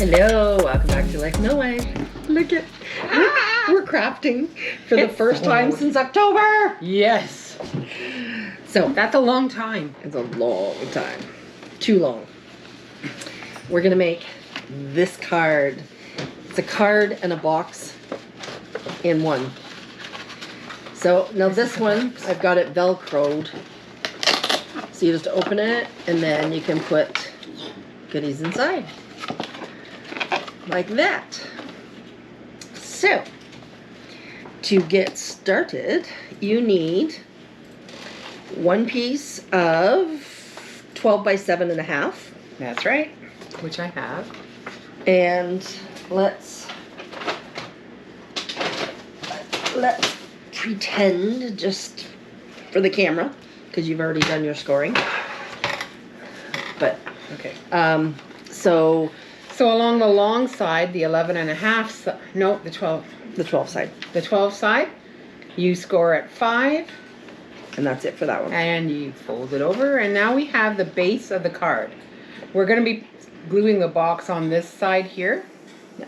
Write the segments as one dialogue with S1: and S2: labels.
S1: Hello, welcome back to Life No Way. Look at, we're crafting for the first time since October.
S2: Yes.
S1: So
S2: That's a long time.
S1: it's a long time, too long. We're gonna make this card. It's a card and a box in one. So now this one, I've got it Velcroed. So you just open it and then you can put goodies inside. Like that. So, to get started, you need one piece of 12 by 7.5.
S2: That's right. Which I have.
S1: And let's pretend, just for the camera, because you've already done your scoring. But,
S2: Okay.
S1: So
S2: along the long side, the 11.5, no, the 12.
S1: the 12 side.
S2: The 12 side, you score at 5.
S1: And that's it for that one.
S2: And you fold it over. And now we have the base of the card. We're going to be gluing the box on this side here.
S1: Yeah.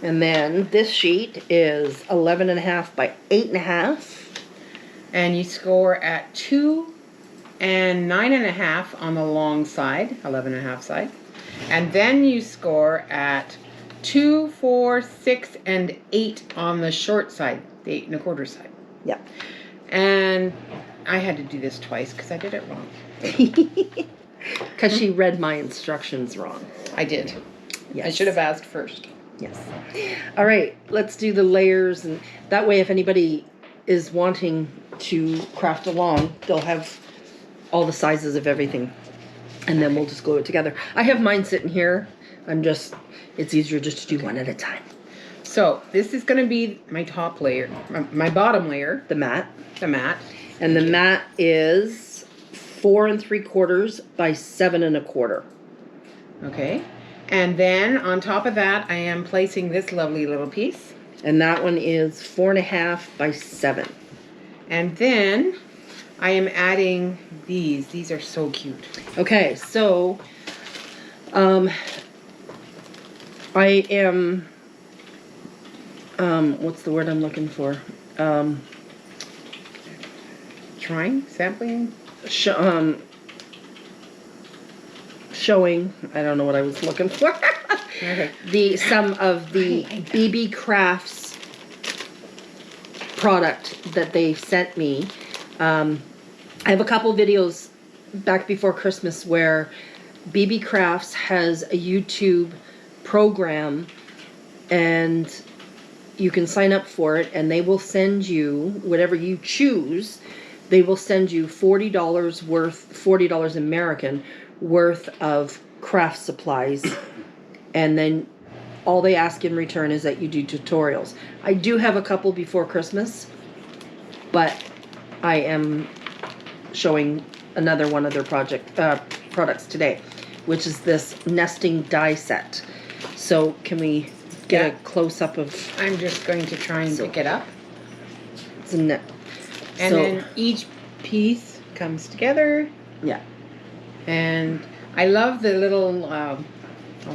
S1: And then this sheet is 11.5 by 8.5.
S2: And you score at 2 and 9.5 on the long side, 11.5 side. And then you score at 2, 4, 6, and 8 on the short side, the 8.25 side.
S1: Yeah.
S2: And I had to do this twice because I did it wrong.
S1: Because she read my instructions wrong.
S2: I did.
S1: Yes.
S2: I should have asked first.
S1: Yes. All right, let's do the layers, and that way if anybody is wanting to craft along, they'll have all the sizes of everything. And then we'll just glue it together. I have mine sitting here. It's easier just to do one at a time.
S2: So this is going to be my top layer, my bottom layer,
S1: The mat.
S2: the mat.
S1: And the mat is 4 3/4 by 7 1/4.
S2: Okay. And then on top of that, I am placing this lovely little piece.
S1: And that one is 4.5 by 7.
S2: And then I am adding these. These are so cute.
S1: Okay, so I am what's the word I'm looking for?
S2: Trying, sampling.
S1: Showing, I don't know what I was looking for.
S2: Okay.
S1: Some of the Beebeecraft's product that they sent me. I have a couple videos back before Christmas where Beebeecrafts has a YouTube program and you can sign up for it and they will send you whatever you choose. They will send you $40 worth, $40 American worth of craft supplies, and then all they ask in return is that you do tutorials. I do have a couple before Christmas, but I am showing another one of their products today, which is this nesting die set. So can we get a close-up of...
S2: I'm just going to try and pick it up.
S1: It's a net.
S2: And then each piece comes together.
S1: Yeah.
S2: And I love the little, I'll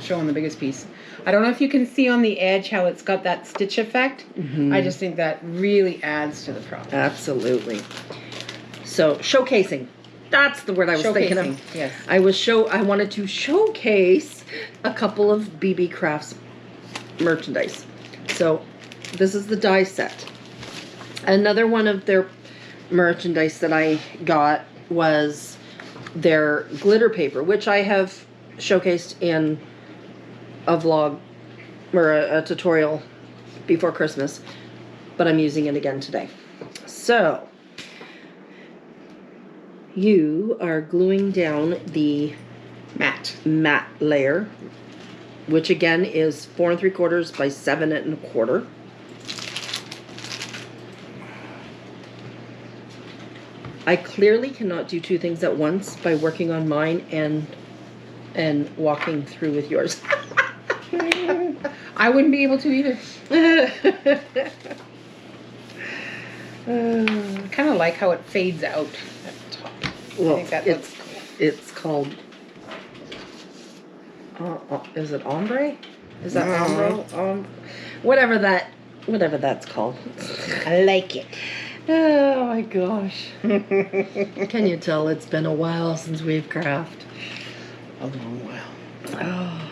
S2: show on the biggest piece. I don't know if you can see on the edge how it's got that stitch effect.
S1: Mm-hmm.
S2: I just think that really adds to the project.
S1: Absolutely. So showcasing. That's the word I was thinking of.
S2: Yes.
S1: I wanted to showcase a couple of Beebeecraft's merchandise. So this is the die set. Another one of their merchandise that I got was their glitter paper, which I have showcased in a vlog or a tutorial before Christmas, but I'm using it again today. So you are gluing down the
S2: Matte
S1: layer, which again is 4 3/4 by 7 1/4. I clearly cannot do two things at once by working on mine and walking through with yours.
S2: I wouldn't be able to either. I kind of like how it fades out at the top.
S1: Well,
S2: I think that looks cool.
S1: it's called Is it ombre? Is that
S2: No.
S1: ombre? Whatever that's called.
S2: I like it.
S1: Oh my gosh. Can you tell it's been a while since we've crafted?
S2: A long while.
S1: Oh.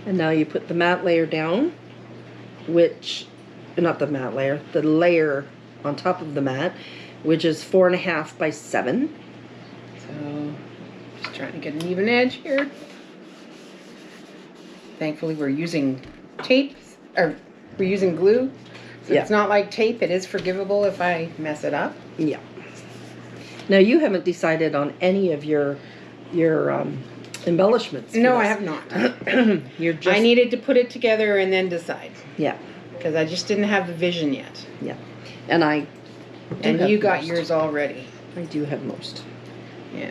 S1: And now you put the matte layer down, which, not the matte layer, the layer on top of the matte, which is 4.5 by 7.
S2: So, just trying to get an even edge here. Thankfully, we're using tape, or we're using glue. So
S1: Yeah.
S2: it's not like tape. It is forgivable if I mess it up.
S1: Yeah. Now you haven't decided on any of your embellishments.
S2: No, I have not.
S1: You're just.
S2: I needed to put it together and then decide.
S1: Yeah.
S2: Because I just didn't have the vision yet.
S1: Yeah. And I.
S2: And you got yours already.
S1: I do have most.
S2: Yeah.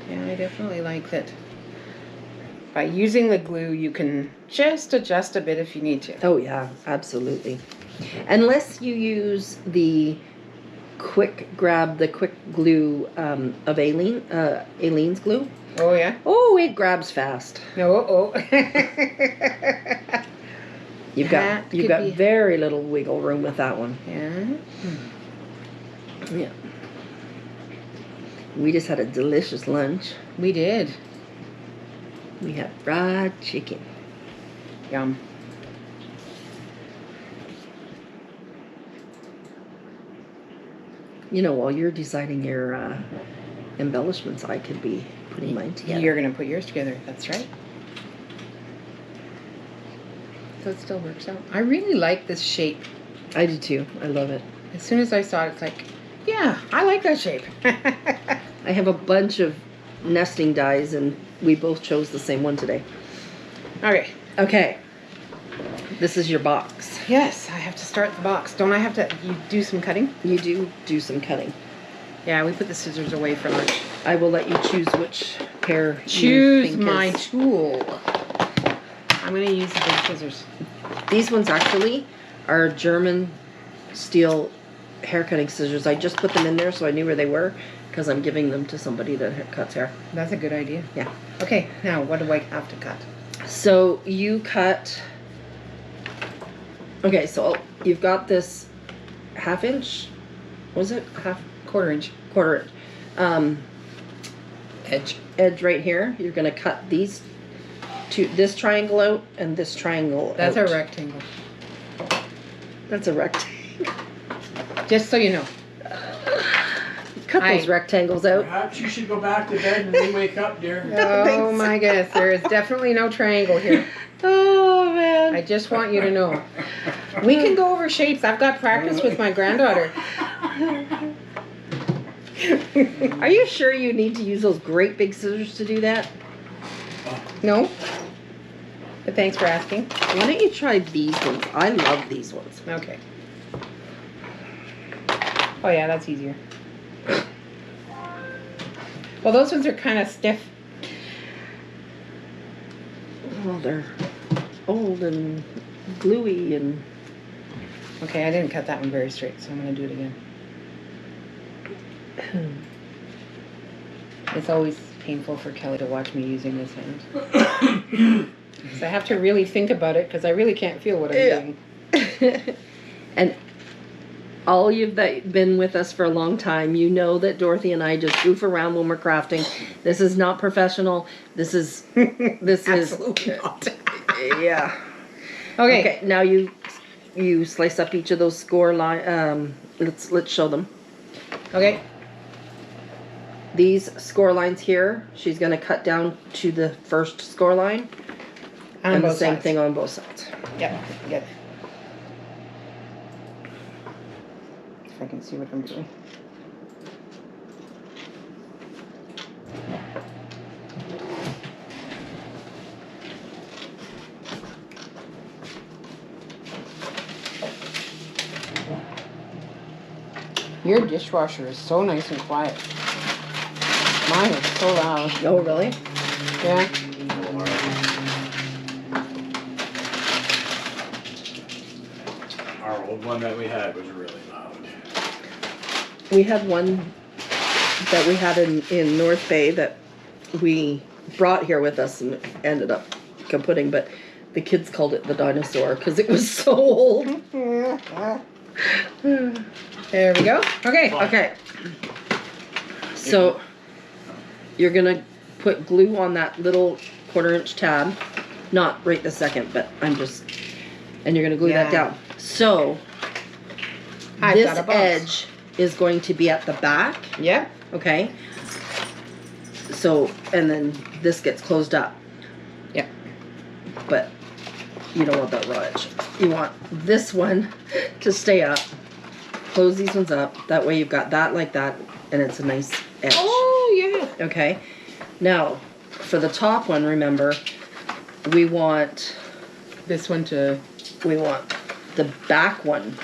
S2: Yeah, I definitely like that. By using the glue, you can just adjust a bit if you need to.
S1: Oh yeah, absolutely. Unless you use the quick glue of Aleene's glue.
S2: Oh yeah.
S1: Oh, it grabs fast.
S2: Oh.
S1: You've got very little wiggle room with that one.
S2: Yeah.
S1: Yeah. We just had a delicious lunch.
S2: We did.
S1: We had fried chicken.
S2: Yum.
S1: You know, while you're deciding your embellishments, I could be putting mine together.
S2: You're gonna put yours together. That's right. So it still works out. I really like this shape.
S1: I do too. I love it.
S2: As soon as I saw it, it's like, yeah, I like that shape.
S1: I have a bunch of nesting dies, and we both chose the same one today.
S2: Okay.
S1: Okay. This is your box.
S2: Yes, I have to start the box. Don't I have to you do some cutting?
S1: You do some cutting.
S2: Yeah, we put the scissors away for lunch.
S1: I will let you choose which pair you
S2: Choose
S1: think
S2: my
S1: is.
S2: tool. I'm going to use the big scissors.
S1: These ones actually are German steel hair cutting scissors. I just put them in there so I knew where they were because I'm giving them to somebody that cuts hair.
S2: That's a good idea.
S1: Yeah.
S2: Okay, now what do I have to cut?
S1: So you cut. Okay, so you've got this 1/2 inch. Was it
S2: Quarter inch.
S1: quarter
S2: Edge.
S1: edge right here? You're gonna cut these two, this triangle out and this triangle.
S2: That's
S1: out.
S2: a rectangle.
S1: That's a rectangle.
S2: Just so you know.
S1: Cut those rectangles out.
S3: Perhaps you should go back to bed and then wake up, dear.
S2: Oh my goodness, there is definitely no triangle here.
S1: Oh man.
S2: I just want you to know. We can go over shapes. I've got practice with my granddaughter.
S1: Are you sure you need to use those great big scissors to do that?
S2: No? But thanks for asking.
S1: Why don't you try these ones? I love these ones.
S2: Okay. Oh yeah, that's easier. Well, those ones are kind of stiff.
S1: Well, they're old and gluey and...
S2: Okay, I didn't cut that one very straight, so I'm going to do it again. It's always painful for Kelly to watch me using this hand. So I have to really think about it because I really can't feel what I'm doing.
S1: And all you've been with us for a long time, you know that Dorothy and I just goof around when we're crafting. This is not professional. This is
S2: Absolutely not.
S1: Yeah.
S2: Okay.
S1: Now you slice up each of those score line. Let's show them.
S2: Okay.
S1: These score lines here, she's gonna cut down to the first score line, and the same thing on both sides.
S2: Yep. Good. If I can see what I'm doing. Your dishwasher is so nice and quiet. Mine is so loud.
S1: Oh, really?
S2: Yeah.
S3: Our old one that we had was really loud.
S1: we had one that we had in North Bay that we brought here with us and ended up kaputting, but the kids called it the dinosaur because it was so old.
S2: There we go. Okay.
S1: Okay. So you're gonna put glue on that little 1/4 inch tab. Not right this second, but and you're gonna glue that down. So
S2: I've got
S1: this
S2: a box.
S1: edge is going to be at the back.
S2: Yep.
S1: Okay. So, and then this gets closed up.
S2: Yep.
S1: But you don't want that raw edge. You want this one to stay up. Close these ones up. That way you've got that like that, and it's a nice edge.
S2: Oh, yeah.
S1: Okay. Now, for the top one, remember, we want
S2: This one
S1: the back one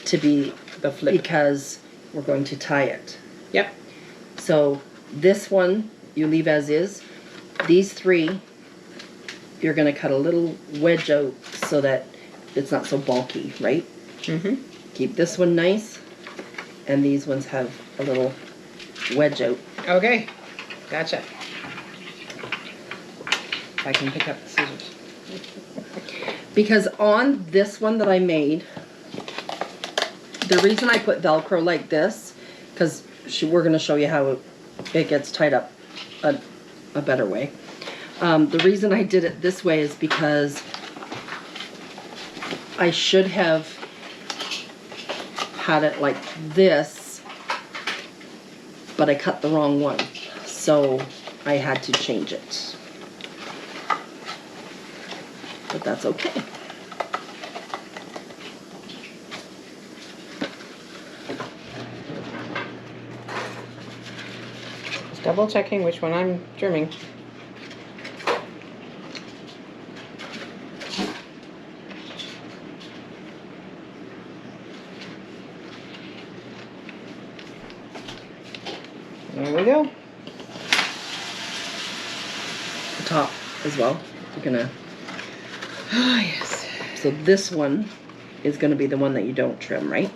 S1: to be
S2: the flip.
S1: because we're going to tie it.
S2: Yep.
S1: So this one you leave as is. These 3, you're going to cut a little wedge out so that it's not so bulky, right?
S2: Mm-hmm.
S1: Keep this one nice, and these ones have a little wedge out.
S2: Okay. Gotcha. If I can pick up the scissors.
S1: Because on this one that I made, the reason I put Velcro like this, because we're going to show you how it gets tied up a better way. The reason I did it this way is because I should have had it like this, but I cut the wrong one, so I had to change it. But that's okay.
S2: Just double checking which one I'm trimming. There we go.
S1: The top as well. You're gonna.
S2: Ah, yes.
S1: So this one is gonna be the one that you don't trim, right?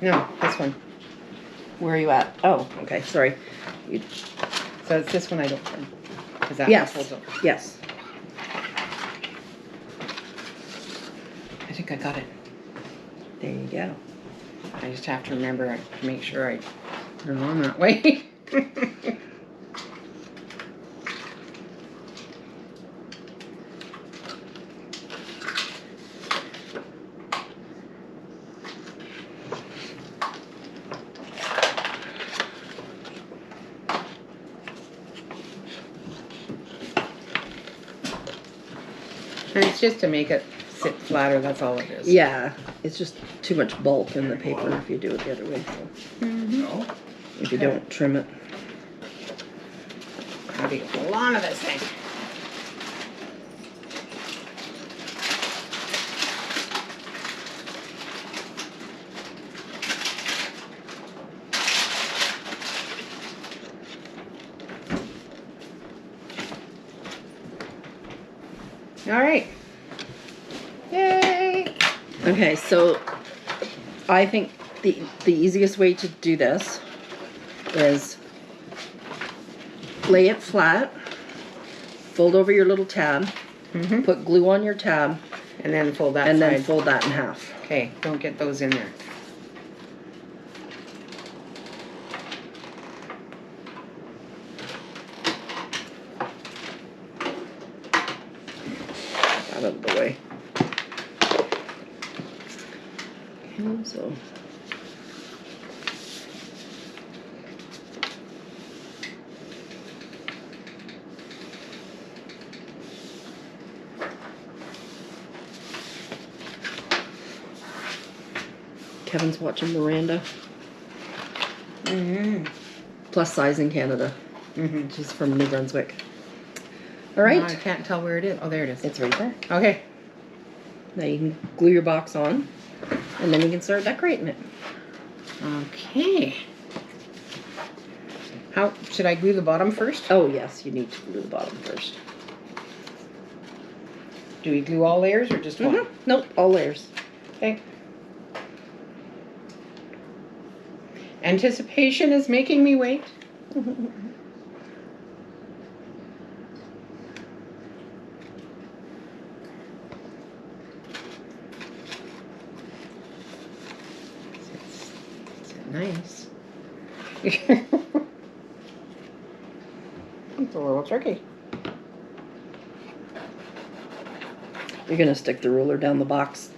S2: No, this one.
S1: Where are you at? Oh, okay. Sorry.
S2: So it's this one I don't trim. 'Cause that
S1: Yes.
S2: one folds over.
S1: Yes.
S2: I think I got it.
S1: There you go.
S2: I just have to remember to make sure I put it on that way. And it's just to make it sit flatter, that's all it is.
S1: Yeah, it's just too much bulk in the paper if you do it the other way. So
S2: Mm-hmm.
S1: if you don't trim it.
S2: I'll be a lot of this thing. All right. Yay!
S1: Okay, so I think the easiest way to do this is lay it flat, fold over your little tab,
S2: Mm-hmm.
S1: put glue on your tab,
S2: And then fold that
S1: and
S2: side.
S1: then fold that in half.
S2: Okay, don't get those in there.
S1: Out of the way. Okay, so Kevin's watching Miranda.
S2: Mm-hmm.
S1: Plus size in Canada.
S2: Mm-hmm.
S1: She's from New Brunswick. All
S2: I
S1: right,
S2: can't tell where it is. Oh, there it is.
S1: it's right there.
S2: Okay.
S1: Now you can glue your box on, and then you can start decorating it.
S2: Okay. How should I glue the bottom first?
S1: Oh yes, you need to glue the bottom first.
S2: Do we glue all layers or just one?
S1: Nope, all layers.
S2: Okay. Anticipation is making me wait. It's nice. It's a little tricky.
S1: You're gonna stick the ruler down the box.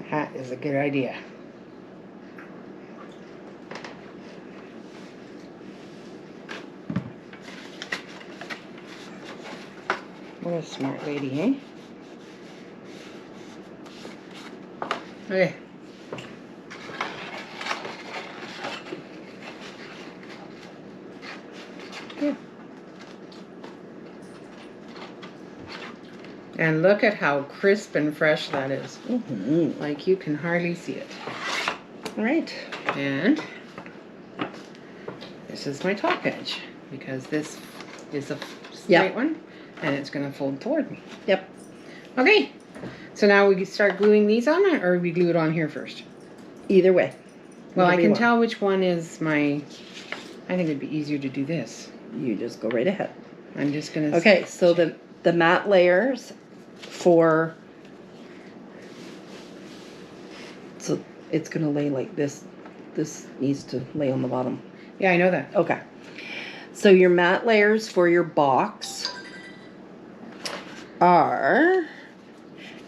S2: That is a good idea. What a smart lady, eh? Okay. Good. And look at how crisp and fresh that is.
S1: Mm-hmm.
S2: Like you can hardly see it.
S1: All right.
S2: And this is my top edge because this is a straight one and it's going to fold toward me.
S1: Yep.
S2: Okay. So now we can start gluing these on, or we glue it on here first?
S1: Either way.
S2: Well, I
S1: Whatever you
S2: can
S1: want.
S2: tell which one is my... I think it'd be easier to do this.
S1: You just go right ahead.
S2: I'm just going to...
S1: Okay, so the matte layers for... So it's going to lay like this. This needs to lay on the bottom.
S2: Yeah, I know that.
S1: Okay. So your matte layers for your box are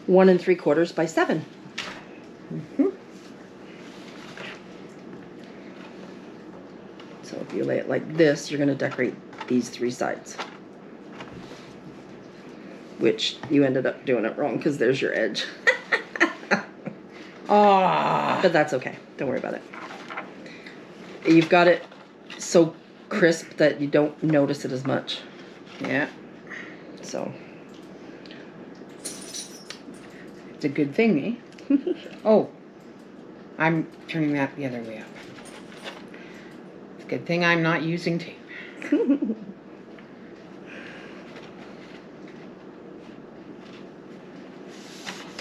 S1: 1 3/4 by 7.
S2: Mm-hmm.
S1: So if you lay it like this, you're going to decorate these 3 sides. Which you ended up doing it wrong because there's your edge.
S2: Ah.
S1: But that's okay. Don't worry about it. You've got it so crisp that you don't notice it as much.
S2: Yeah.
S1: So.
S2: It's a good thing, eh? Oh. I'm turning that the other way up. It's a good thing I'm not using tape. There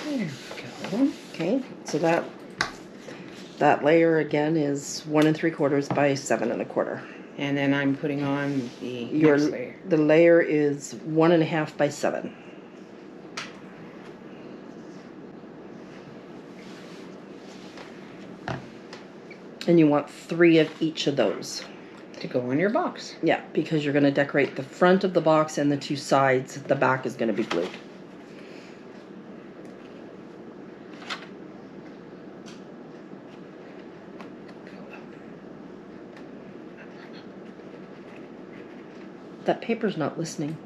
S2: we go.
S1: Okay, so that layer again is 1 3/4 by 7 1/4.
S2: And then I'm putting on the next layer.
S1: The layer is 1 1/2 by 7. And you want 3 of each of those.
S2: To go on your box.
S1: Yeah, because you're going to decorate the front of the box and the 2 sides. The back is going to be glued. That paper's not listening.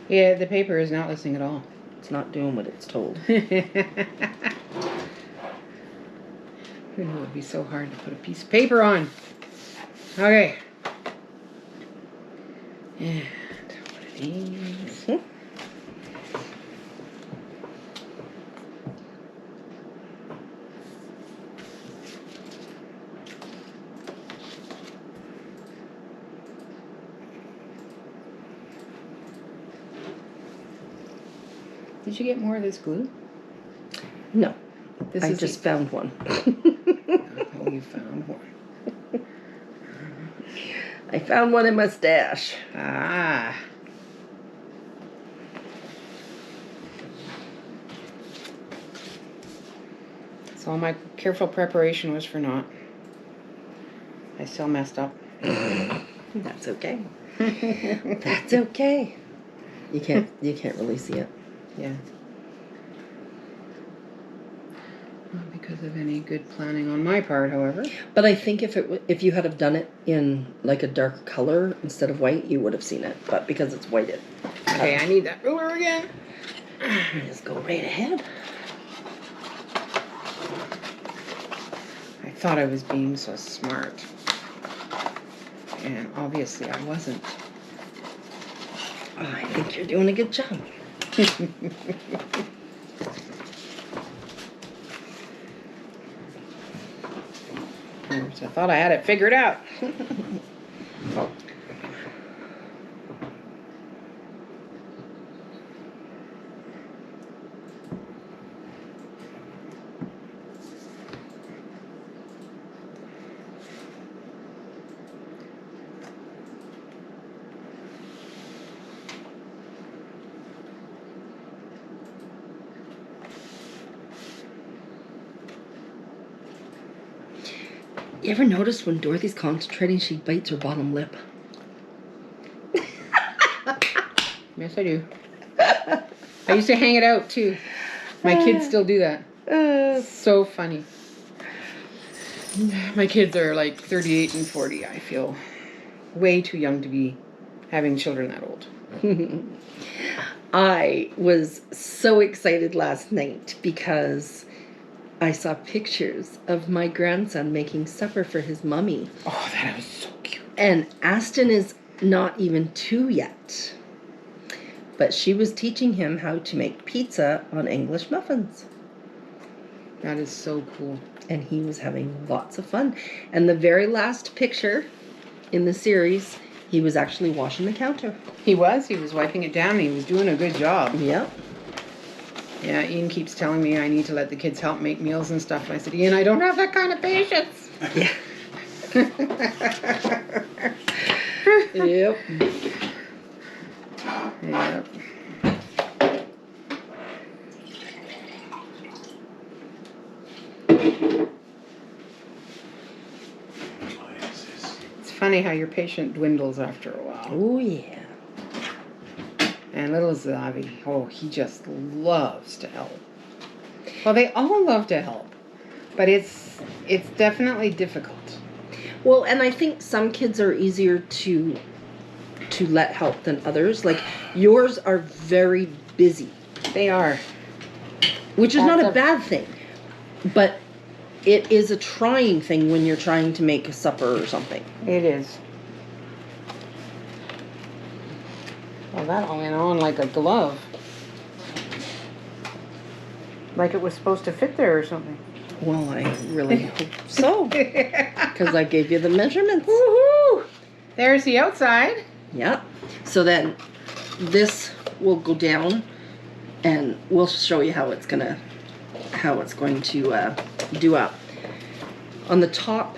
S2: Yeah, the paper is not listening at all.
S1: It's not doing what it's told.
S2: You know, it would be so hard to put a piece of paper on. Okay. And one of these.
S1: Hmm.
S2: Did you get more of this glue?
S1: No,
S2: This
S1: I
S2: is
S1: just found one.
S2: Oh, you found one.
S1: I found one in my stash.
S2: Ah. So all my careful preparation was for naught. I still messed up.
S1: That's okay. That's okay. You can't really see it.
S2: Yeah. Not because of any good planning on my part, however.
S1: But I think if you had have done it in like a dark color instead of white, you would have seen it. But because it's white, it.
S2: Okay, I need that ruler again.
S1: Just go right ahead.
S2: I thought I was being so smart. And obviously I wasn't.
S1: Oh, I think you're doing a good job.
S2: I thought I had it figured out. Oh.
S1: You ever notice when Dorothy's concentrating, she bites her bottom lip?
S2: Yes, I do. I used to hang it out too. My kids still do that. So funny. My kids are like 38 and 40. I feel way too young to be having children that old.
S1: I was so excited last night because I saw pictures of my grandson making supper for his mummy.
S2: Oh, that was so cute.
S1: And Aston is not even 2 yet. But she was teaching him how to make pizza on English muffins.
S2: That is so cool.
S1: And he was having lots of fun. And the very last picture in the series, he was actually washing the counter.
S2: He was wiping it down and he was doing a good job.
S1: Yep.
S2: Yeah, Ian keeps telling me I need to let the kids help make meals and stuff. I said, Ian, I don't have that kind of patience.
S1: Yeah. Yep.
S2: Yep. It's funny how your patient dwindles after a while.
S1: Oh, yeah.
S2: And little Zavi, oh, he just loves to help. Well, they all love to help, but it's definitely difficult.
S1: Well, and I think some kids are easier to let help than others. Like, yours are very busy.
S2: They are.
S1: Which is not a
S2: That's
S1: bad thing. But it is a trying thing when you're trying to make a supper or something.
S2: It is. Well, that all went on like a glove. Like it was supposed to fit there or something.
S1: Well, I really hope so. Because I gave you the measurements.
S2: Woohoo! There's the outside.
S1: Yeah. So then this will go down and we'll show you how it's going to do up. On the top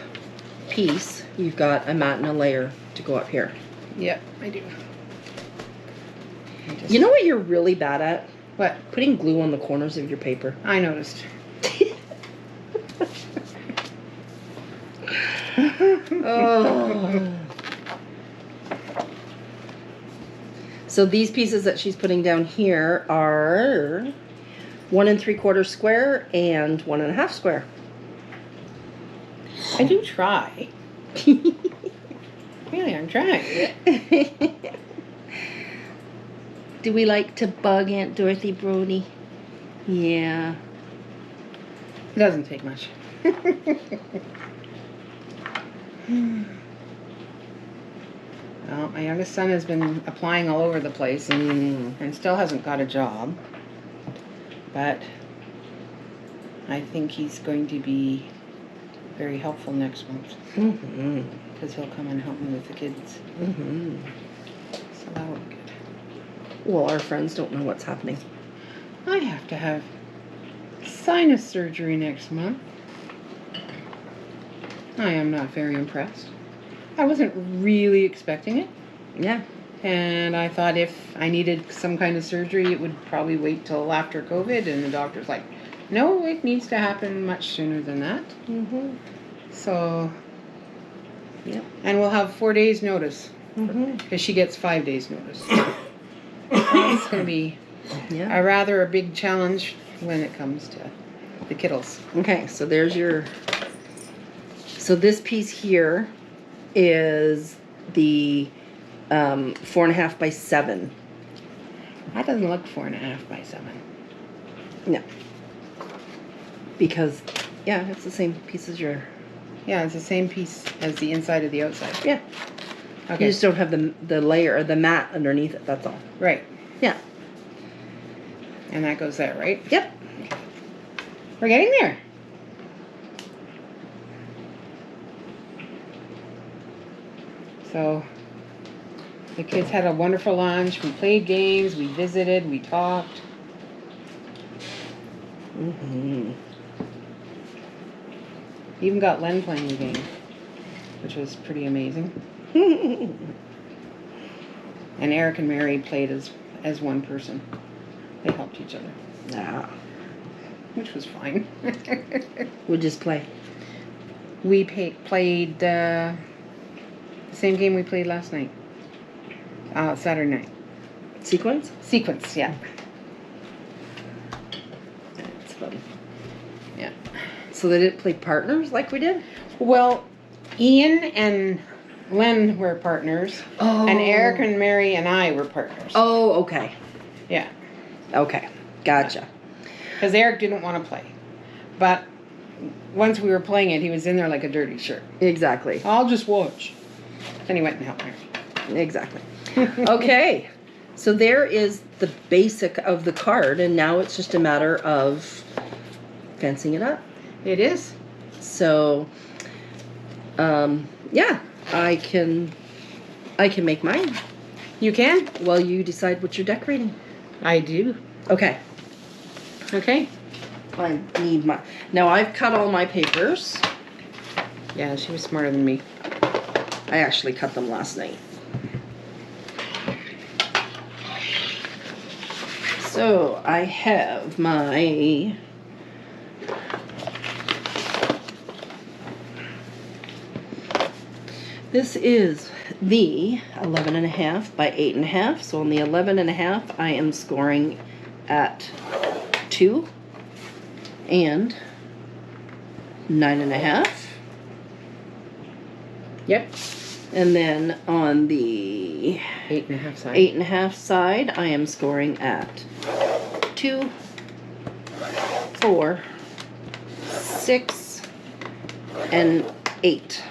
S1: piece, you've got a mat and a layer to go up here.
S2: Yep, I do.
S1: You know what you're really bad at?
S2: What?
S1: Putting glue on the corners of your paper.
S2: I noticed.
S1: Oh. So these pieces that she's putting down here are 1 3/4 square and 1 1/2 square.
S2: I do try. Really, I'm trying.
S1: Do we like to bug Aunt Dorothy Brody? Yeah.
S2: It doesn't take much. Well, my youngest son has been applying all over the place and still hasn't got a job. But I think he's going to be very helpful next month. Because he'll come and help me with the kids. So that will be good.
S1: Well, our friends don't know what's happening.
S2: I have to have sinus surgery next month. I am not very impressed. I wasn't really expecting it.
S1: Yeah.
S2: And I thought if I needed some kind of surgery, it would probably wait till after COVID. And the doctor's like, no, it needs to happen much sooner than that. So,
S1: Yep.
S2: and we'll have 4 days notice. Because she gets 5 days notice. It's going to be a rather a big challenge when it comes to the kiddos.
S1: Okay, so there's your... So this piece here is the 4 1/2 by 7.
S2: That doesn't look 4 1/2 by 7.
S1: No. Because, yeah, it's the same piece as your...
S2: Yeah, it's the same piece as the inside of the outside.
S1: Yeah.
S2: Okay.
S1: You just don't have the layer or the mat underneath it, that's all.
S2: Right.
S1: Yeah.
S2: And that goes there, right?
S1: Yep.
S2: We're getting there. So, the kids had a wonderful lunch. We played games. We visited. We talked. Even got Len playing the game, which was pretty amazing. And Eric and Mary played as one person. They helped each other.
S1: Yeah.
S2: Which was fine.
S1: We'll just play.
S2: we played the same game we played last night. Saturday night.
S1: Sequence?
S2: Sequence, yeah.
S1: That's fun.
S2: Yeah.
S1: So they didn't play partners like we did?
S2: Well, Ian and Len were partners.
S1: Oh.
S2: And Eric and Mary and I were partners.
S1: Oh, okay.
S2: Yeah.
S1: Okay. Gotcha.
S2: Because Eric didn't want to play. But once we were playing it, he was in there like a dirty shirt.
S1: Exactly.
S2: I'll just watch. Then he went and helped Mary.
S1: Exactly. Okay. So there is the basic of the card, and now it's just a matter of fencing it up.
S2: It is.
S1: So, yeah, I can make mine
S2: You can.
S1: while you decide what you're decorating.
S2: I do.
S1: Okay.
S2: Okay.
S1: I need my... Now, I've cut all my papers.
S2: Yeah, she was smarter than me.
S1: I actually cut them last night. So, I have my... This is the 11.5 by 8.5. So on the 11.5, I am scoring at 2 and 9.5.
S2: Yep.
S1: And then on the
S2: 8.5 side.
S1: 8.5 side, I am scoring at 2, 4, 6, and 8.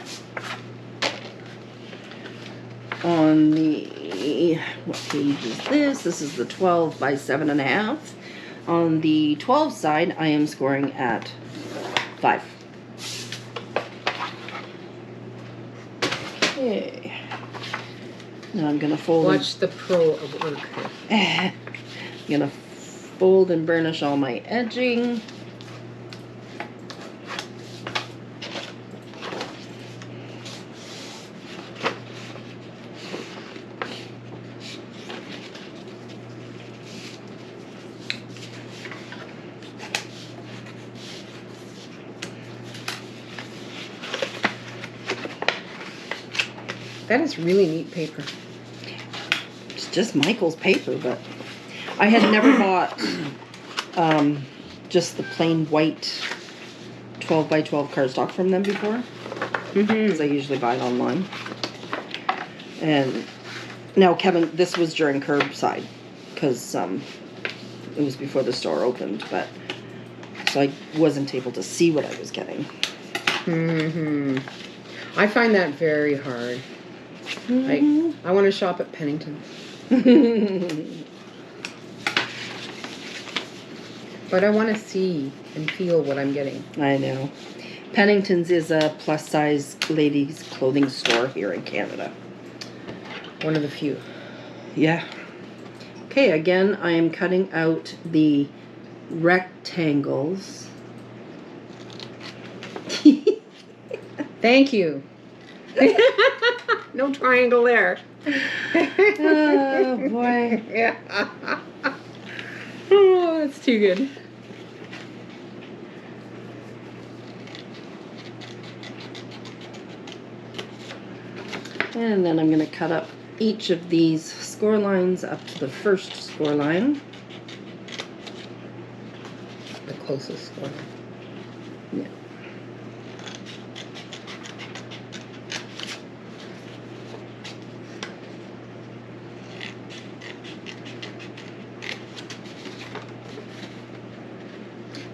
S1: On the, what page is this? This is the 12 by 7.5. On the 12 side, I am scoring at 5. Okay. Now I'm gonna fold.
S2: Watch the pro of work.
S1: I'm gonna fold and burnish all my edging.
S2: That is really neat paper.
S1: It's just Michael's paper, but I had never bought just the plain white 12 by 12 cardstock from them before, because I usually buy it online. And now, Kevin, this was during curbside, because it was before the store opened, but so I wasn't able to see what I was getting.
S2: I find that very hard. Like, I want to shop at Pennington. But I want to see and feel what I'm getting.
S1: I know. Pennington's is a plus-size ladies' clothing store here in Canada.
S2: One of the few.
S1: Yeah. Okay, again, I am cutting out the rectangles.
S2: Thank you. No triangle there.
S1: Oh, boy.
S2: Yeah. Oh, that's too good.
S1: And then I'm going to cut up each of these score lines up to the first score line.
S2: The closest one.
S1: Yeah.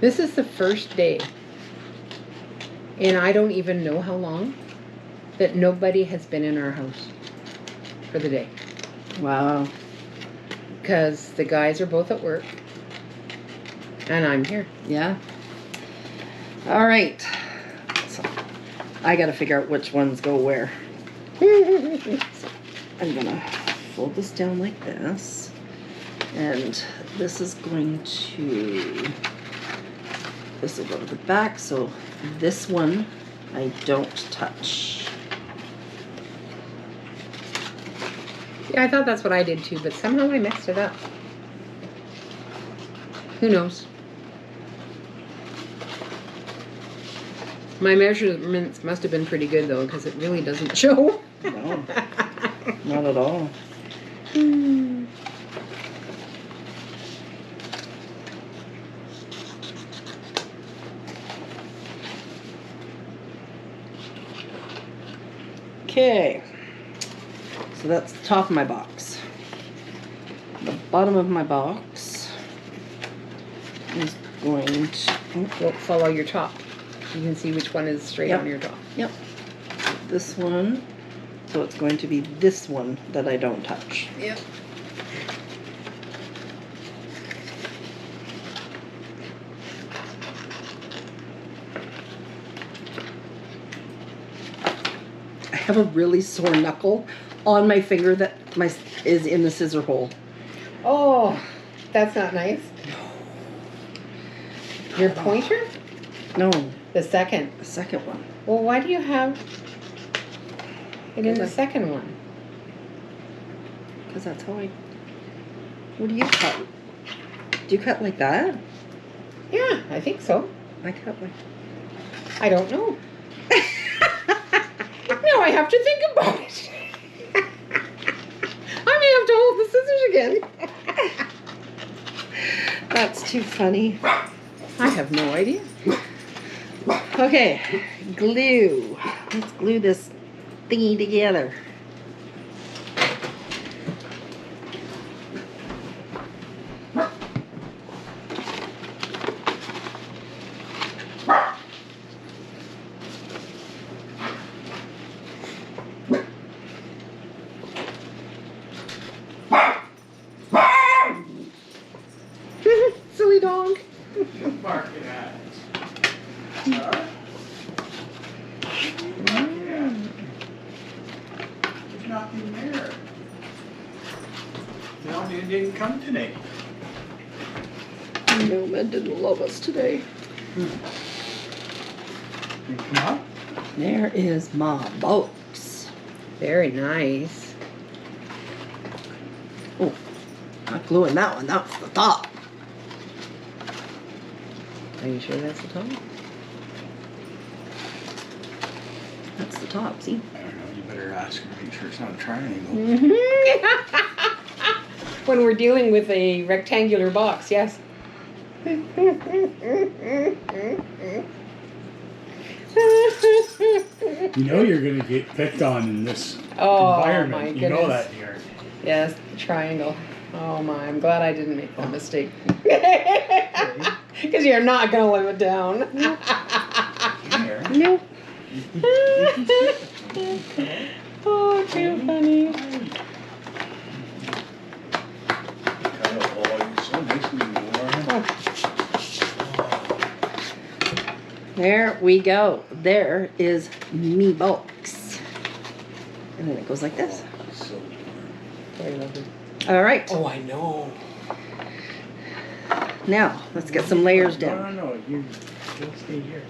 S2: This is the first day, and I don't even know how long, that nobody has been in our house for the day.
S1: Wow.
S2: Because the guys are both at work, and I'm here.
S1: Yeah. All right. So I got to figure out which ones go where. So I'm going to fold this down like this. And this is going to... This will go to the back, so this one I don't touch.
S2: Yeah, I thought that's what I did too, but somehow I messed it up. Who knows? My measurements must have been pretty good though, because it really doesn't show.
S1: No, not at all. Okay, so that's the top of my box. The bottom of my box is going to,
S2: Don't follow your top. You can see which one is straight
S1: Yep.
S2: on your top.
S1: yep, this one. So it's going to be this one that I don't touch.
S2: Yep.
S1: I have a really sore knuckle on my finger that is in the scissor hole.
S2: Oh, that's not nice. Your pointer?
S1: No,
S2: The second.
S1: the second one.
S2: Well, why do you have it in the
S1: Because
S2: second one?
S1: Because that's how I... What do you cut? Do you cut like that?
S2: Yeah, I think so.
S1: I cut like...
S2: I don't know. Now I have to think about it. I may have to hold the scissors again.
S1: That's too funny.
S2: I have no idea.
S1: Okay, glue. Let's glue this thingy together.
S2: Silly dog.
S3: Mark it at. Huh? Mark it at. There's nothing there. No, they didn't come today.
S1: Newman didn't love us today.
S3: They come up?
S1: There is my box.
S2: Very nice.
S1: Oh, not gluing that one. That's the top.
S2: Are you sure that's the top?
S1: That's the top, see?
S3: I don't know, you better ask her, make sure it's not a triangle.
S2: When we're dealing with a rectangular box, yes.
S3: You know you're gonna get picked on in this
S2: Oh,
S3: environment.
S2: my
S3: You know
S2: goodness.
S3: that, dear.
S2: Yes, triangle. Oh my, I'm glad I didn't make that mistake. Because you're not going to live it down.
S3: There.
S1: Nope.
S2: Oh, too funny.
S3: Oh, you're so nicely warm.
S1: There we go. There is me box. And then it goes like this.
S3: So warm.
S2: Very lovely.
S1: All right.
S3: Oh, I know.
S1: Now, let's get some layers down.
S3: No, you don't stay here.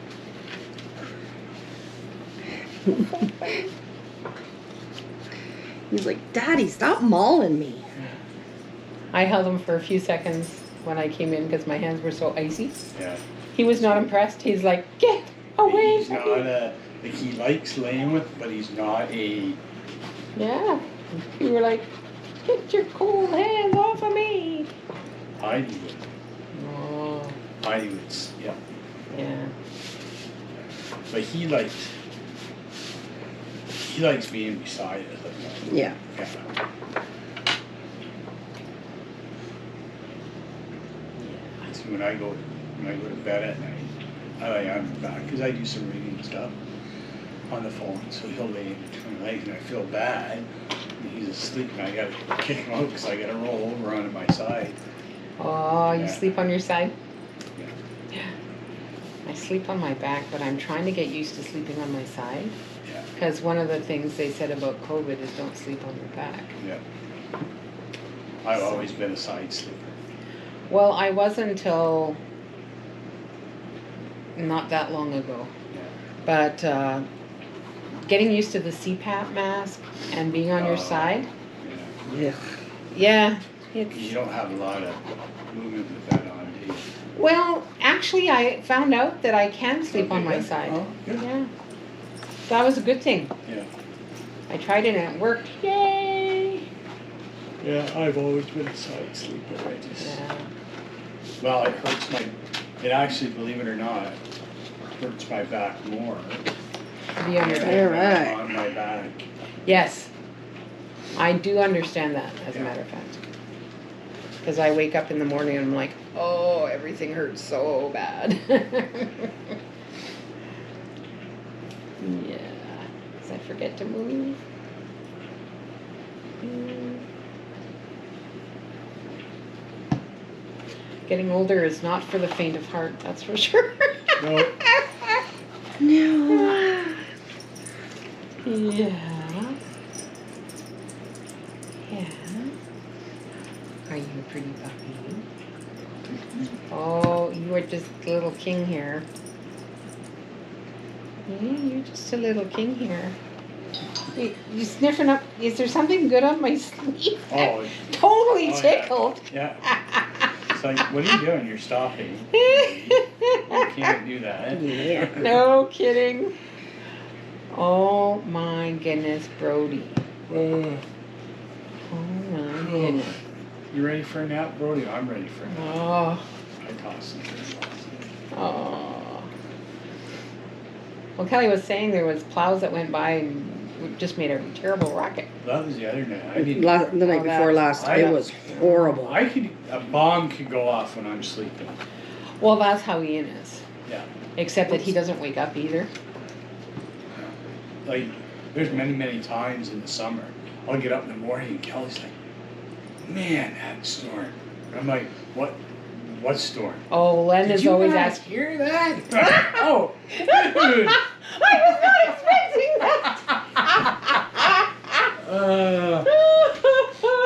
S1: He's like, Daddy, stop mauling me.
S2: I held him for a few seconds when I came in because my hands were so icy.
S3: Yeah.
S2: He was not impressed. He's like, get away
S3: He's
S2: from
S3: not
S2: me.
S3: like he likes laying with, but he's not a.
S2: Yeah. You were like, get your cold hands off of me.
S3: I do it.
S2: Oh,
S3: I do it. Yeah.
S2: yeah.
S3: But he likes being beside us. Like,
S1: Yeah.
S3: yeah. So when I go to bed at night, I'm back because I do some reading stuff on the phone. So he'll lay in between my legs, and I feel bad. And he's asleep, and I gotta kick him out because I gotta roll over onto my side.
S2: Oh, you
S3: Yeah.
S2: sleep on your side?
S3: Yeah.
S2: I sleep on my back, but I'm trying to get used to sleeping on my side.
S3: Yeah.
S2: Because one of the things they said about COVID is don't sleep on your back.
S3: Yeah. I've always been a side sleeper.
S2: Well, I wasn't until not that long ago.
S3: Yeah.
S2: But getting used to the CPAP mask and being on your
S3: Oh.
S2: side,
S3: Yeah.
S1: Yeah.
S2: yeah,
S3: You don't have a lot of movement with that on, do you?
S2: well, actually. actually, I found out that I can sleep on my side.
S3: Oh, good.
S2: Yeah. So that was a good thing.
S3: Yeah.
S2: I tried it and it worked. Yay!
S3: Yeah, I've always been a side sleeper.
S2: Yeah.
S3: Well, it hurts it actually, believe it or not, hurts my back more.
S2: To be on your
S1: All
S2: back.
S1: right.
S3: On my back.
S2: Yes. I do understand that, as a
S3: Yeah.
S2: matter of fact. Because I wake up in the morning and I'm like, oh, everything hurts so bad. Yeah. Did I forget to move? Getting older is not for the faint of heart, that's for sure.
S3: No.
S1: No.
S2: Yeah. Yeah. Are you a pretty puppy? Oh, you are just a little king here. Yeah, you're just a little king here. You sniffing up? Is there something good on my sleeve?
S3: Oh,
S2: Totally
S3: oh,
S2: tickled.
S3: yeah. It's like, what are you doing? You're stopping. You can't do that.
S1: Yeah.
S2: No kidding. Oh my goodness, Brody.
S3: Uh,
S2: Oh my goodness.
S3: You ready for a nap, Brody? I'm ready for a nap.
S2: Oh.
S3: I tossed and turned last night.
S2: Oh. Well, Kelly was saying there was plows that went by and just made a terrible racket.
S3: That was the other night. I didn't.
S1: The night
S2: Oh,
S1: before last,
S3: I-
S1: it was horrible.
S3: A bomb could go off when I'm sleeping.
S2: Well, that's how Ian is.
S3: Yeah.
S2: Except that he doesn't wake up either.
S3: Like, there's many times in the summer, I'll get up in the morning and Kelly's like, man, that storm. And I'm like, what storm?
S2: Oh, Len
S3: Did
S2: is
S3: you
S2: always
S3: not
S2: asking.
S3: hear that? Oh, dude.
S2: I was not expecting that.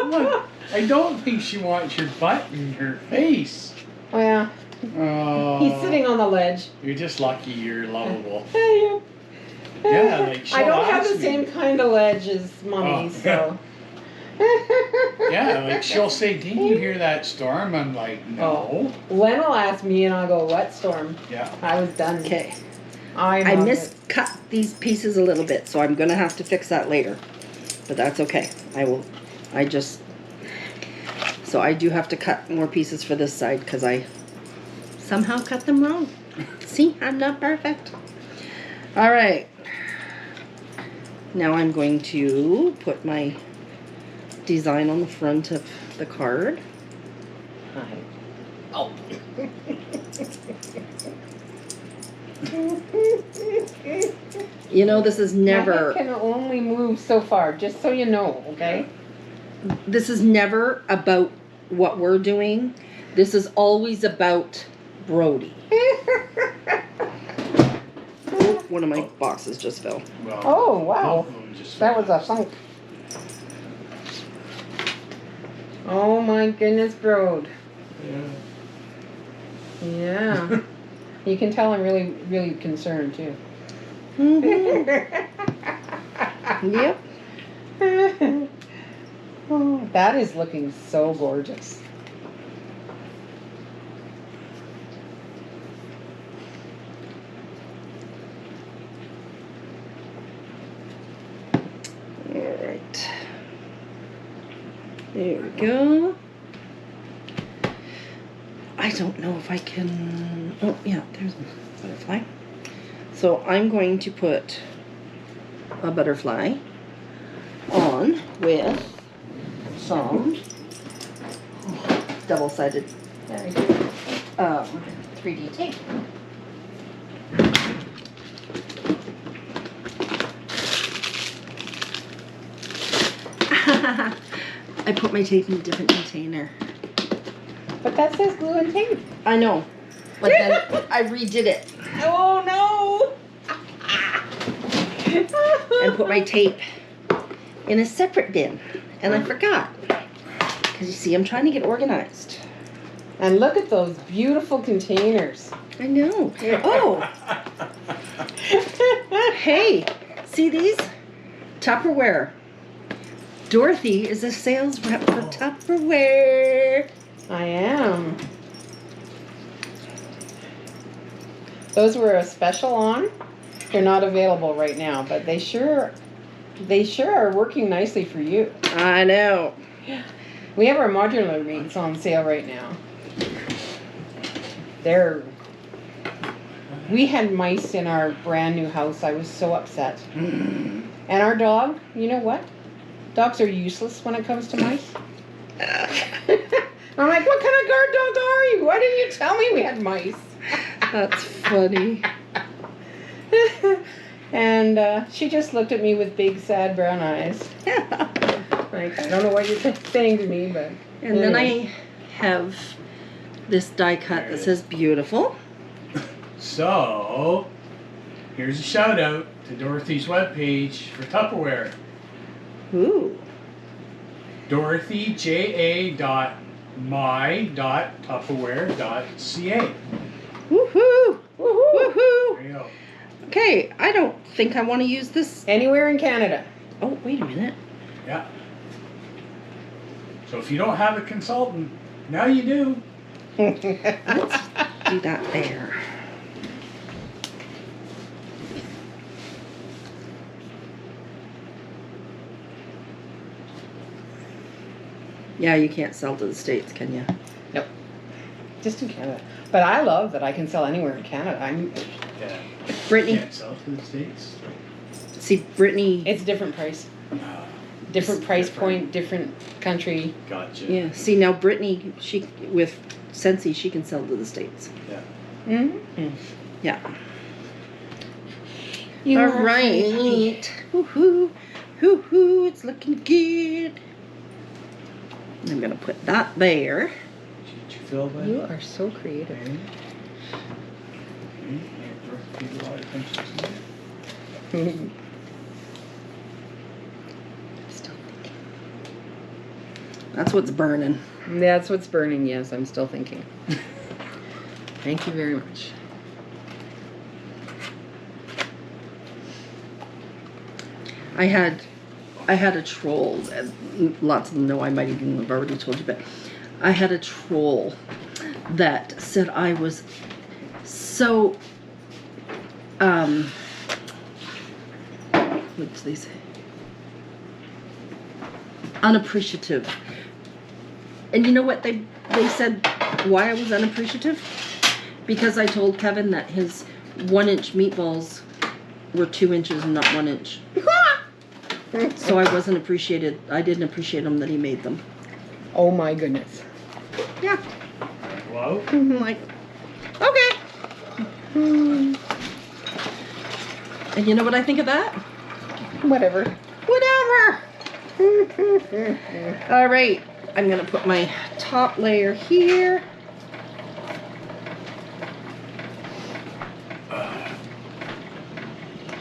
S3: Look, I don't think she wants your butt in her face.
S2: Well,
S3: Oh,
S2: he's sitting on the ledge.
S3: You're just lucky you're lovable.
S2: Yeah,
S3: Yeah, like she'll
S2: I don't have
S3: ask
S2: the
S3: me.
S2: same kind of ledge as Mommy,
S3: Oh.
S2: so.
S3: Yeah, like she'll say, didn't you hear that storm? I'm like, no.
S2: Len will ask me and I'll go, what storm?
S3: Yeah.
S2: I was done.
S1: Okay.
S2: I
S1: I
S2: love it.
S1: miscut these pieces a little bit, so I'm gonna have to fix that later. But that's okay. So I do have to cut more pieces for this side because I somehow cut them wrong. See, I'm not perfect. All right. Now I'm going to put my design on the front of the card.
S2: Hi. Oh.
S1: You know, this is
S2: My
S1: never,
S2: head can only move so far, just so you know, okay?
S1: this is never about what we're doing. This is always about Brody. Oh, one of my boxes just fell.
S3: Well,
S2: Oh, wow.
S3: both of them just
S2: That was a thunk. Oh my goodness, Brode.
S3: Yeah.
S2: Yeah. You can tell I'm really, really concerned too.
S1: Mhm. Yep.
S2: Oh, that is looking so gorgeous.
S1: All right. There we go. I don't know if I can. Oh, yeah, there's a butterfly. So I'm going to put a butterfly on with some double-sided
S2: Very good.
S1: 3D tape. I put my tape in a different container.
S2: But that says glue and tape.
S1: I know, but then I redid it
S2: Oh no!
S1: and put my tape in a separate bin, and I forgot. Because you see, I'm trying to get organized.
S2: And look at those beautiful containers.
S1: I know. Oh, hey, see these? Tupperware. Dorothy is a sales rep for Tupperware.
S2: I am. Those were a special on. They're not available right now, but they sure are working nicely for you.
S1: I know.
S2: We have our modular meats on sale right now. We had mice in our brand new house. I was so upset. And our dog, you know what? Dogs are useless when it comes to mice. I'm like, what kind of guard dog are you? Why didn't you tell me we had mice?
S1: That's funny.
S2: And she just looked at me with big, sad brown eyes. Like, I don't know what you're saying to me, but...
S1: And then I have this die cut that says beautiful.
S3: So, here's a shout out to Dorothy's webpage for Tupperware.
S1: Ooh.
S3: dorothy.my.tupperware.ca.
S1: Woohoo! Woohoo!
S3: There you go.
S1: Okay, I don't think I want to use this.
S2: Anywhere in Canada.
S1: Oh, wait a minute.
S3: Yeah. So if you don't have a consultant, now you do.
S1: Let's do that there. Yeah, you can't sell to the States, can you?
S2: Nope. Just in Canada. But I love that I can sell anywhere in Canada.
S3: Yeah.
S1: Brittany,
S3: Can't sell to the States.
S1: see, Brittany,
S2: It's a different price.
S3: Ah,
S2: Different
S3: It's
S2: price
S3: different.
S2: point, different country.
S3: Gotcha.
S1: yeah, see now Brittany, she, with Scentsy, she can sell to the States.
S3: Yeah.
S2: Mm-hmm.
S1: Yeah.
S2: You
S1: All
S2: are funny.
S1: right. Woohoo. Woohoo, it's looking good. I'm gonna put that there.
S3: Did you feel that?
S2: You are so creative.
S3: Okay. Dorothy paid a lot of attention to that.
S1: Still thinking. That's what's burning.
S2: That's what's burning, yes, I'm still thinking. Thank you very much.
S1: I had a troll, and lots of them know I might even have already told you, but I had a troll that said I was so, what did they say? Unappreciative. And you know what they said why I was unappreciative? Because I told Kevin that his 1-inch meatballs were 2 inches and not 1 inch. So I wasn't appreciated. I didn't appreciate him that he made them.
S2: Oh my goodness.
S1: Yeah.
S3: Wow.
S1: I'm like, okay. And you know what I think of that?
S2: Whatever.
S1: Whatever. All right. I'm going to put my top layer here.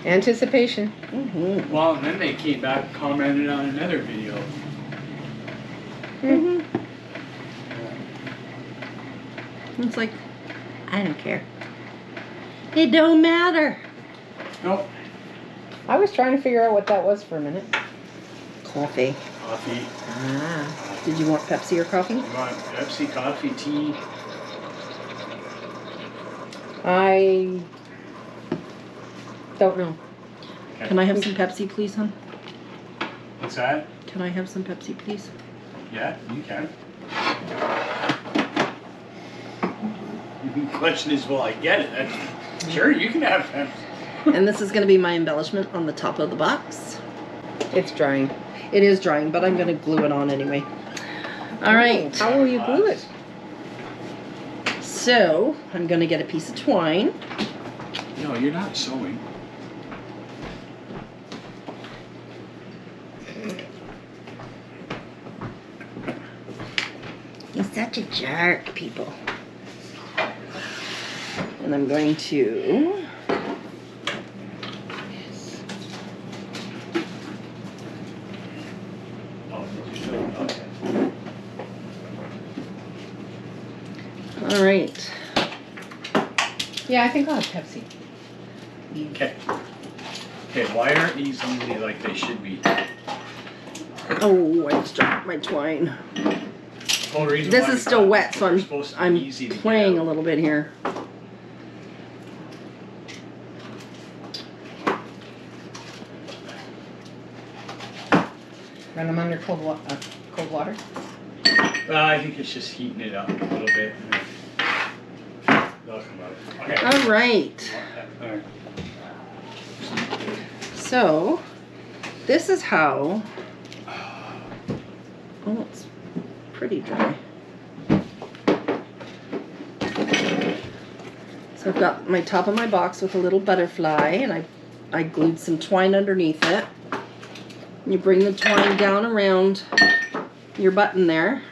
S2: Anticipation.
S1: Mm-hmm.
S3: Well, and then they came back and commented on another video.
S1: Mm-hmm. It's like, I don't care. It don't matter.
S3: Nope.
S2: I was trying to figure out what that was for a minute.
S1: Coffee.
S3: Coffee.
S2: Ah.
S1: Did you want Pepsi or coffee?
S3: You want Pepsi, coffee, tea?
S2: I don't know.
S1: Can I have some Pepsi, please, hon?
S3: What's that?
S1: Can I have some Pepsi, please?
S3: Yeah, you can. The question is, will I get it? Sure, you can have Pepsi.
S1: And this is going to be my embellishment on the top of the box.
S2: It's drying.
S1: It is drying, but I'm going to glue it on anyway. All right.
S2: How will you glue it?
S1: So, I'm going to get a piece of twine.
S3: No, you're not sewing.
S1: He's such a jerk, people. And I'm going to... All right.
S2: Yeah, I think I'll have Pepsi.
S3: Okay. Okay, why aren't these easy like they should be?
S1: Oh, I just dropped my twine.
S3: Whole reason
S1: This
S3: why
S1: is still wet, so
S3: they're supposed to be
S1: I'm
S3: easy to get
S1: playing
S3: out.
S1: a little bit here.
S2: Run them under cold water.
S3: I think it's just heating it up a little bit. They'll come out. Okay.
S1: All right.
S3: All right.
S1: So, this is how. Oh, it's pretty dry. So I've got my top of my box with a little butterfly, and I glued some twine underneath it. You bring the twine down around your button there,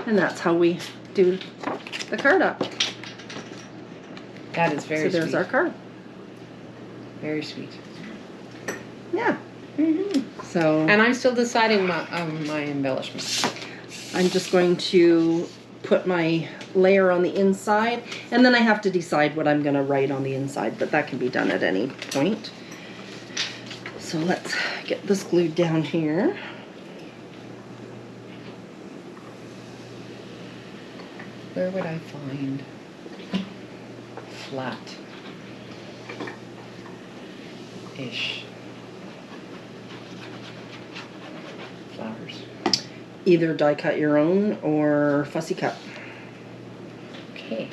S1: and that's how we do the card up.
S2: That is very
S1: So there's
S2: sweet.
S1: our card.
S2: Very sweet.
S1: Yeah. So
S2: And I'm still deciding my embellishments.
S1: I'm just going to put my layer on the inside, and then I have to decide what I'm going to write on the inside, but that can be done at any point. So let's get this glued down here.
S2: Where would I find flat-ish flowers?
S1: Either die cut your own or fussy cut.
S2: Okay.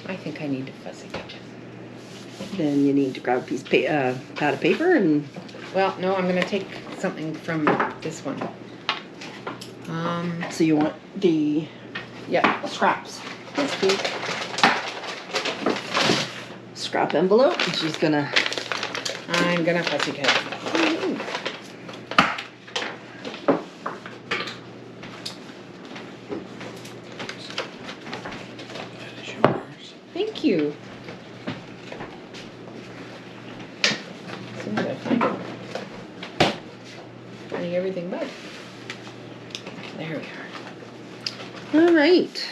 S2: I think I need to fussy cut.
S1: Then you need to grab a piece of pad of paper and.
S2: Well, no, I'm going to take something from this one.
S1: So you want the
S2: Yeah.
S1: scraps.
S2: Yes, please.
S1: Scrap envelope, and she's gonna.
S2: I'm going to fussy cut.
S3: That is yours.
S2: Thank you. As soon as I find it. Finding everything but. There we are.
S1: All right.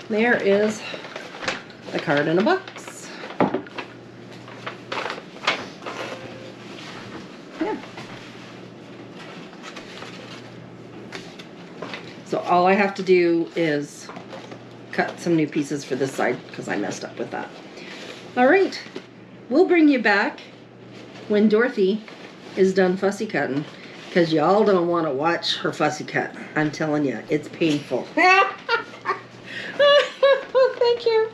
S1: There is a card in a box. Yeah. So all I have to do is cut some new pieces for this side because I messed up with that. All right. We'll bring you back when Dorothy is done fussy cutting, because y'all don't want to watch her fussy cut. I'm telling you, it's painful. Thank you.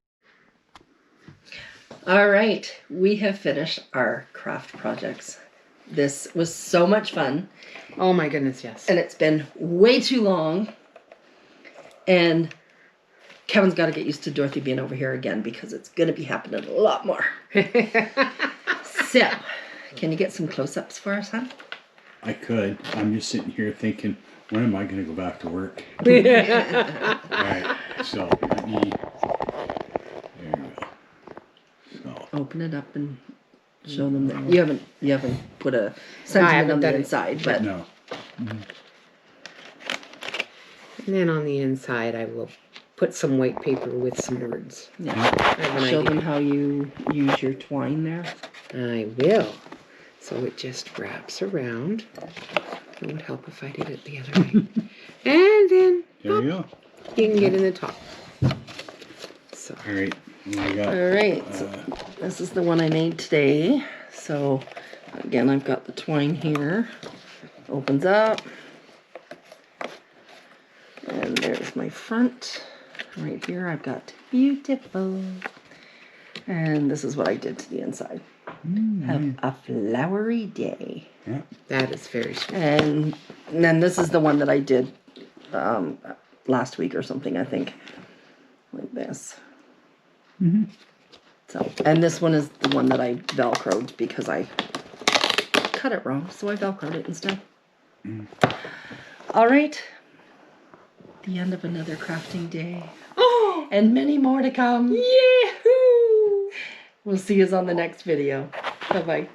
S1: All right, we have finished our craft projects. This was so much fun,
S2: Oh my goodness, yes.
S1: and it's been way too long. And Kevin's got to get used to Dorothy being over here again, because it's going to be happening a lot more. So, can you get some close-ups for us, hon?
S3: I could. I'm just sitting here thinking, when am I going to go back to work? Alright, so let me. There we go. So.
S1: Open it up and show them that you haven't put a sentiment on the inside, but
S3: No.
S2: And then on the inside, I will put some white paper with some words.
S1: yeah.
S2: I have an
S1: Show
S2: idea.
S1: them how you use your twine there.
S2: I will. So it just wraps around. It would help if I did it the other way. And then
S3: There we go.
S2: you can get in the top. So
S3: Alright. I got.
S1: All right, so this is the one I made today. So again, I've got the twine here. Opens up. And there's my front. Right here I've got beautiful. And this is what I did to the inside. Have a flowery day.
S3: Yeah.
S2: that is very sweet.
S1: And then this is the one that I did last week or something, I think. Like this. So, and this one is the one that I Velcroed because I cut it wrong, so I Velcroed it instead. All right. The end of another crafting day.
S2: Oh,
S1: And many more to come.
S2: yahoo!
S1: We'll see you on the next video. Bye-bye.